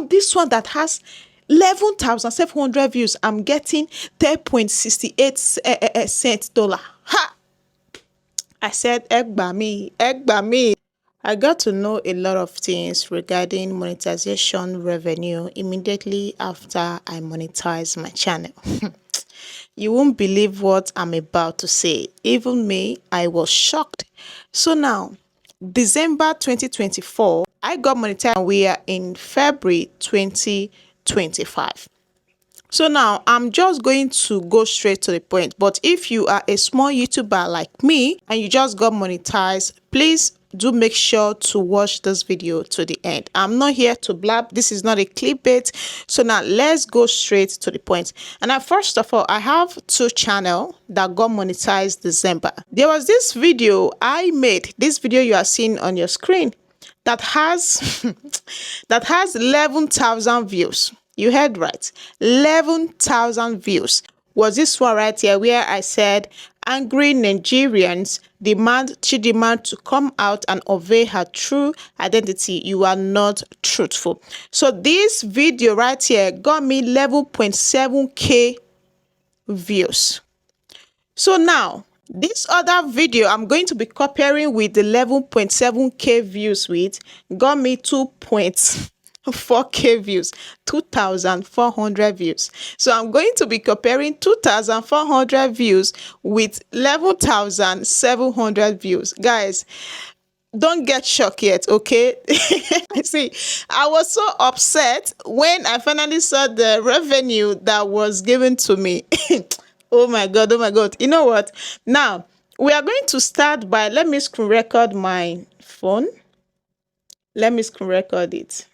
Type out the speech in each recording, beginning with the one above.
from this one that has 11,700 views, I'm getting 10.68 cents dollar. Ha! I said, egg by me, egg by me. I got to know a lot of things regarding monetization revenue immediately after I monetized my channel. You won't believe what I'm about to say. Even me, I was shocked. So now, December 2024, I got monetized and we are in February 2025. So now I'm just going to go straight to the point. But if you are a small YouTuber like me and you just got monetized, please do make sure to watch this video to the end. I'm not here to blab. This is not a clickbait. So now let's go straight to the point. And now, first of all, I have two channels that got monetized December. There was this video I made, this video you are seeing on your screen, that has that has 11,000 views. You heard right, 11,000 views. Was this one right here where I said angry Nigerians demand Chidinma to come out and unveil her true identity. You are not truthful. So this video right here got me 11.7k views. So now this other video I'm going to be comparing with the 11.7k views with got me 2.4k views, 2,400 views. So I'm going to be comparing 2,400 views with 11,700 views. Guys, don't get shocked yet, okay? See, I was so upset when I finally saw the revenue that was given to me. Oh my God, oh my God. You know what? Now, we are going to start by, let me screen record my phone. Let me screen record it.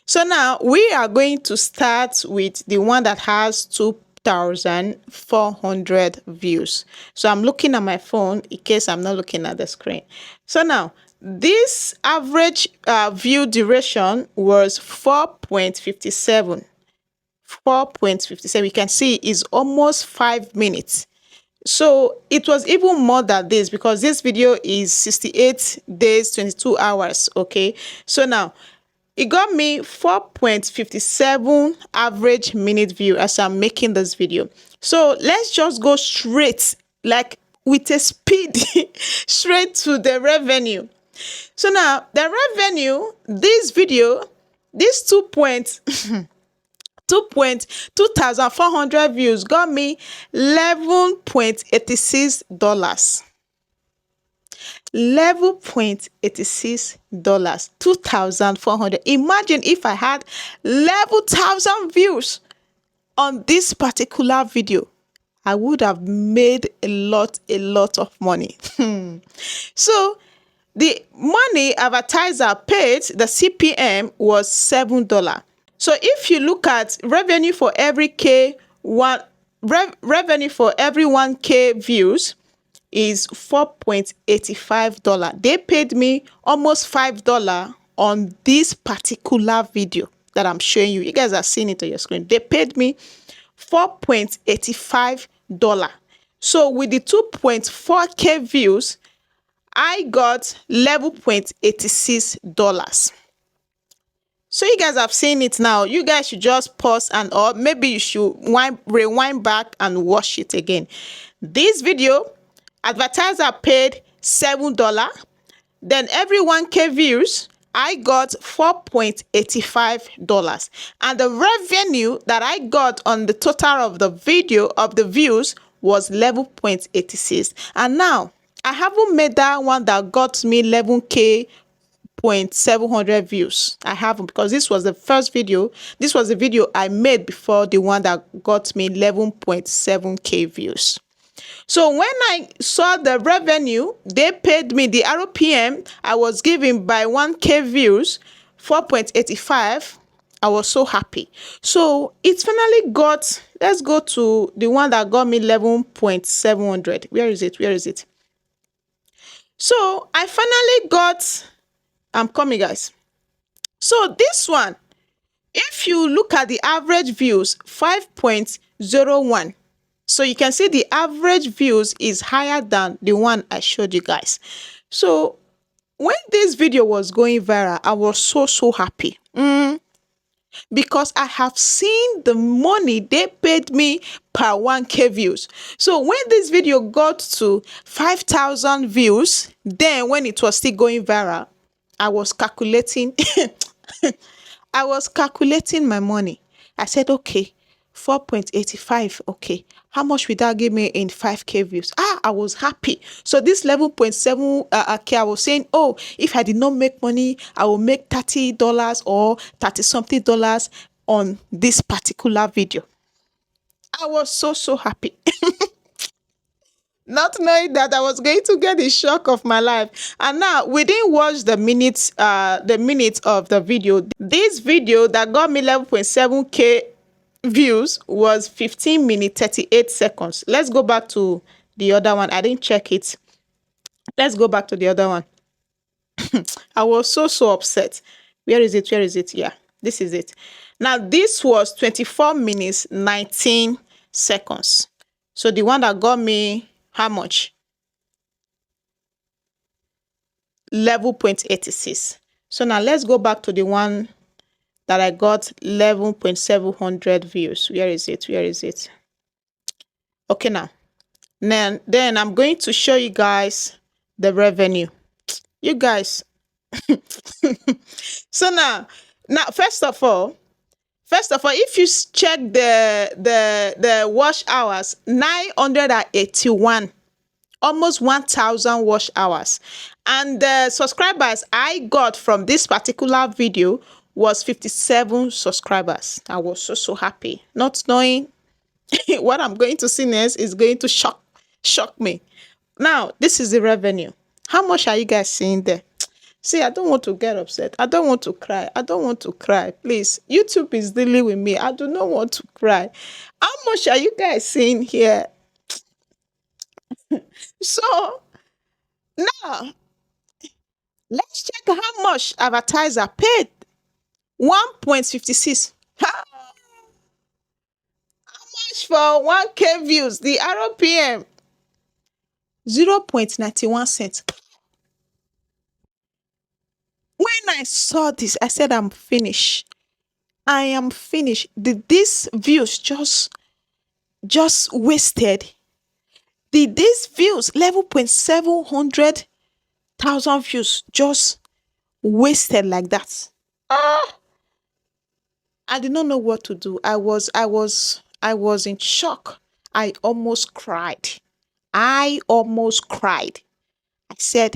So now we are going to start with the one that has 2,400 views. So I'm looking at my phone in case I'm not looking at the screen. So now this average view duration was 4.57. 4.57. You can see is almost 5 minutes. So it was even more than this because this video is 68 days 22 hours. Okay, so now it got me 4.57 average minute view as I'm making this video. So let's just go straight, like with a speed, straight to the revenue. So now the revenue, this video, this 2,400 views got me $11.86. $11.86, 2,400. Imagine if I had 11,000 views on this particular video. I would have made a lot of money. So the money advertiser paid, the CPM was $7. So if you look at revenue for every revenue for every 1k views is $4.85. They paid me almost $5 on this particular video that I'm showing you. You guys are seeing it on your screen. They paid me $4.85. So with the 2.4k views, I got $11.86. So you guys have seen it now. You guys should just pause and or maybe you should rewind back and watch it again. This video, advertiser paid $7. Then every 1k views, I got $4.85. And the revenue that I got on the total of the video of the views was $11.86. And now I haven't made that one that got me 11,700 views. I haven't, because this was the first video. This was the video I made before the one that got me 11.7k views. So when I saw the revenue, they paid me the RPM I was given by 1k views, 4.85. I was so happy. So it finally got, let's go to the one that got me 11.700. Where is it? Where is it? So I finally got, I'm coming, guys. So this one, if you look at the average views, 5.01. So you can see the average views is higher than the one I showed you guys. So when this video was going viral, I was so happy. because I have seen the money they paid me per 1K views. So when this video got to 5,000 views, then when it was still going viral, I was calculating I was calculating my money. I said, okay, 4.85. Okay. How much would that give me in 5K views? I was happy. So this 11.7 K, I was saying, oh, if I did not make money, I will make $30 or 30 something dollars on this particular video. I was so happy. Not knowing that I was going to get the shock of my life. And now we didn't watch the minutes of the video. This video that got me 11.7K views was 15 minutes 38 seconds. Let's go back to the other one. I didn't check it. Let's go back to the other one. I was so upset. Where is it? Where is it? Yeah, this is it. Now this was 24 minutes 19 seconds. So the one that got me how much? 11.86. So now let's go back to the one that I got 11.700 views. Where is it? Where is it? Okay, now. Then I'm going to show you guys the revenue. You guys. So now first of all, if you check the watch hours, 981, almost 1,000 watch hours, and the subscribers I got from this particular video was 57 subscribers. I was so happy, not knowing what I'm going to see next is going to shock me. Now this is the revenue. How much are you guys seeing there? See, I don't want to get upset. I don't want to cry. I don't want to cry. Please, YouTube is dealing with me. I do not want to cry. How much are you guys seeing here? So now let's check how much advertiser paid. 1.56. How much for 1K views? The RPM 0.91 cents. When I saw this, I said, I'm finished. I am finished. Did these views just wasted? Did these views, 11.700,000 views, just wasted like that? I did not know what to do. I was in shock. I almost cried. I said,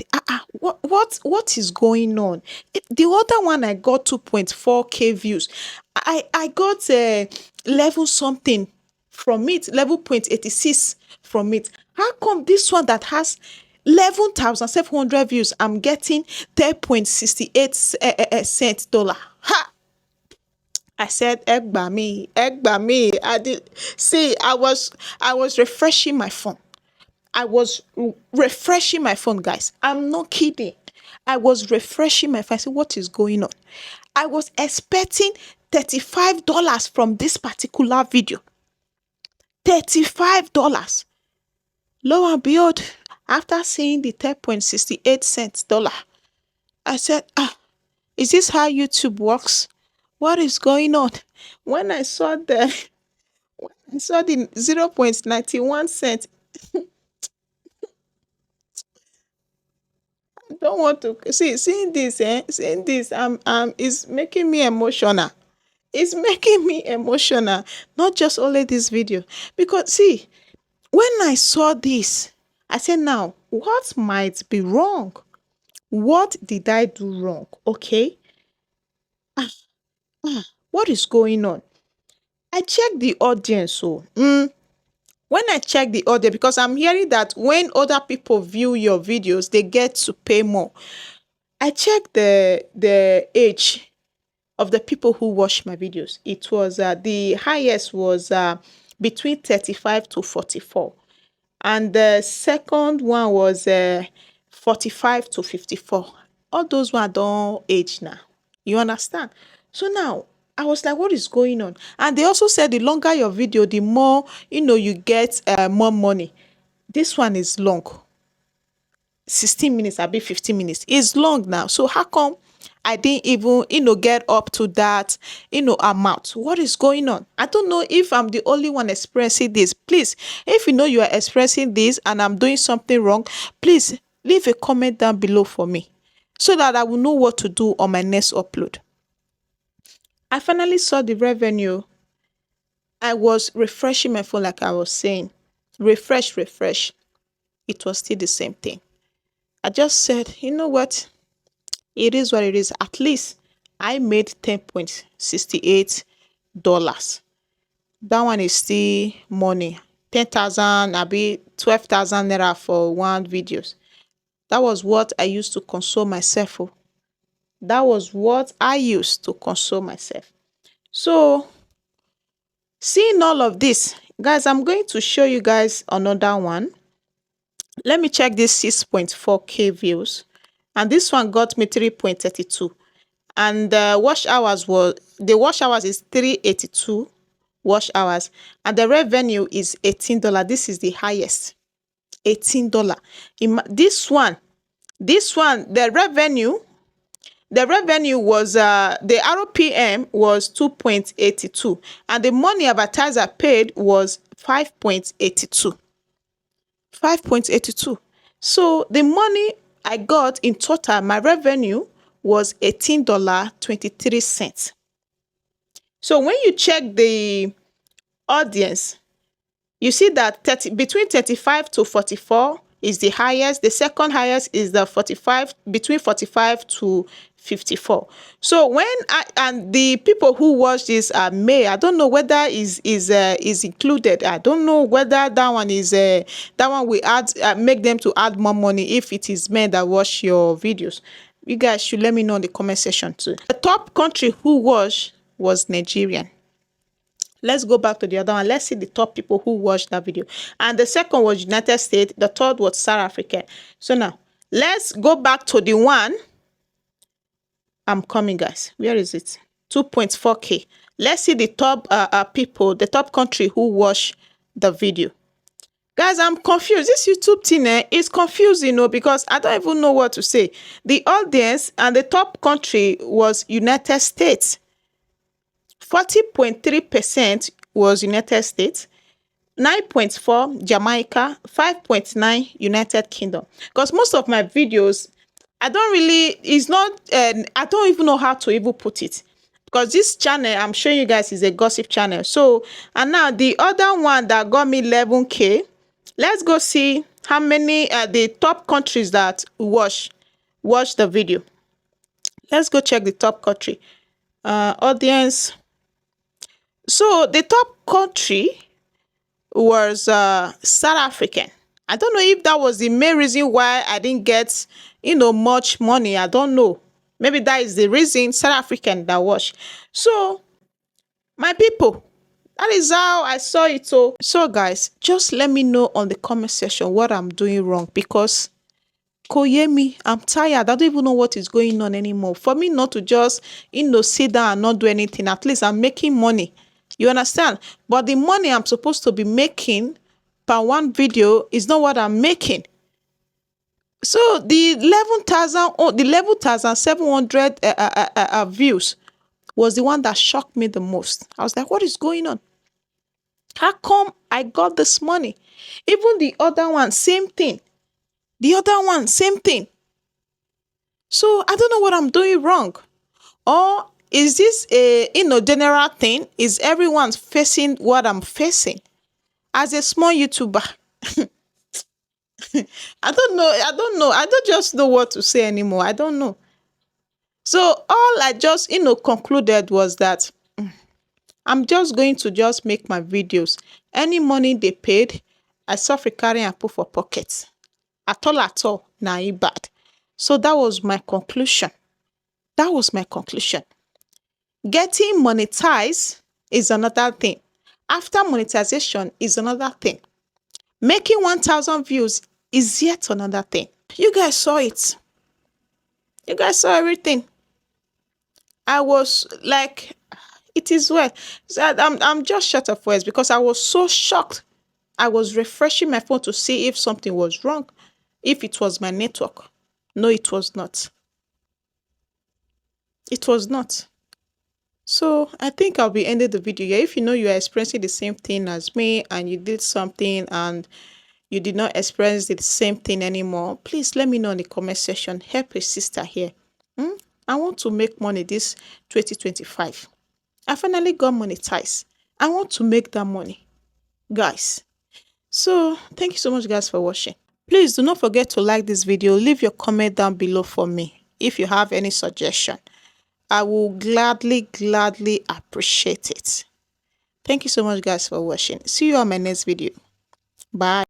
what is going on? The other one I got 2.4K views. I got 11 something from it, 11.86 from it. How come this one that has 11,700 views, I'm getting 10.68 cents dollar? Ha! I said, Egba me. I did see. I was refreshing my phone. I was refreshing my phone, guys. I'm not kidding. I was refreshing my phone. I said, what is going on? I was expecting $35 from this particular video. $35. Lo and behold, after seeing the 10.68 cents dollar, I said, is this how YouTube works? What is going on? When I saw the 0.91 cent, I don't want to seeing this, seeing this, is making me emotional. It's making me emotional. Not just only this video. Because see, when I saw this, I said, now, what might be wrong? What did I do wrong? Okay. What is going on? I checked the audience. So, when I check the audience, because I'm hearing that when other people view your videos, they get to pay more. I checked the age of the people who watch my videos. It was the highest was between 35 to 44. And the second one was 45 to 54. All those one don't age now. You understand? So now I was like, what is going on? And they also said the longer your video, the more, you get more money. This one is long. 16 minutes, I'll be 15 minutes. It's long now. So how come I didn't even, get up to that, amount. What is going on? I don't know if I'm the only one experiencing this. Please, if you know you are experiencing this and I'm doing something wrong, please leave a comment down below for me so that I will know what to do on my next upload. I finally saw the revenue. I was refreshing my phone like I was saying. Refresh, refresh. It was still the same thing. I just said, you know what? It is what it is. At least I made $10.68. That one is still money. 10,000, be 12,000 naira for one videos. That was what I used to console myself. Oh. That was what I used to console myself. So, seeing all of this, guys, I'm going to show you guys another one. Let me check this 6.4K views. And this one got me 3.32. And the watch hours is 382 watch hours. And the revenue is $18. This is the highest. $18. This one, the revenue was the RPM was 2.82, and the money advertiser paid was 5.82. 5.82. So the money I got in total, my revenue was $18.23. So when you check the audience, you see that between 35 to 44 is the highest. The second highest is the 45, between 45 to 54. So and the people who watch this are male. I don't know whether is included. I don't know whether that one is that one will make them to add more money if it is men that watch your videos. You guys should let me know in the comment section too. The top country who watched was Nigerian. Let's go back to the other one. Let's see the top people who watched that video. And the second was United States. The third was South Africa. So now, let's go back to the one. I'm coming, guys. Where is it? 2.4K. Let's see the top people, the top country who watched the video. Guys, I'm confused. This YouTube thing is confusing, because I don't even know what to say. The audience and the top country was United States. 40.3% was United States, 9.4 Jamaica, 5.9 United Kingdom. Because most of my videos, I don't even know how to even put it. Because this channel I'm showing you guys is a gossip channel. So, and now the other one that got me 11K, let's go see how many the top countries that watch the video. Let's go check the top country. Audience. So the top country was South African. I don't know if that was the main reason why I didn't get, much money. I don't know. Maybe that is the reason. South African that watched. So, my people, that is how I saw it. So guys, just let me know on the comment section what I'm doing wrong, because Koyemi, I'm tired. I don't even know what is going on anymore. For me not to just, sit down and not do anything, at least I'm making money. You understand? But the money I'm supposed to be making per one video is not what I'm making. So the 11,700 views was the one that shocked me the most. I was like, what is going on? How come I got this money? Even the other one, same thing. The other one, same thing. So I don't know what I'm doing wrong. Or is this a general thing? Is everyone facing what I'm facing? As a small YouTuber, I don't know. I don't just know what to say anymore. I don't know. So all I just concluded was that I'm just going to just make my videos. Any money they paid, I suffer carry and put for pockets. At all, nah, bad. So that was my conclusion. That was my conclusion. Getting monetized is another thing. After monetization is another thing. Making 1,000 views is yet another thing. You guys saw it. You guys saw everything. I was like, it is well. So I'm just shut of words because I was so shocked. I was refreshing my phone to see if something was wrong, if it was my network. No, it was not. It was not. So I think I'll be ending the video here. If you know you are experiencing the same thing as me and you did something and you did not experience the same thing anymore, please let me know in the comment section. Help a sister here. I want to make money this 2025. I finally got monetized. I want to make that money, guys. So thank you so much, guys, for watching. Please do not forget to like this video. Leave your comment down below for me if you have any suggestion. I will gladly appreciate it. Thank you so much, guys, for watching. See you on my next video. Bye.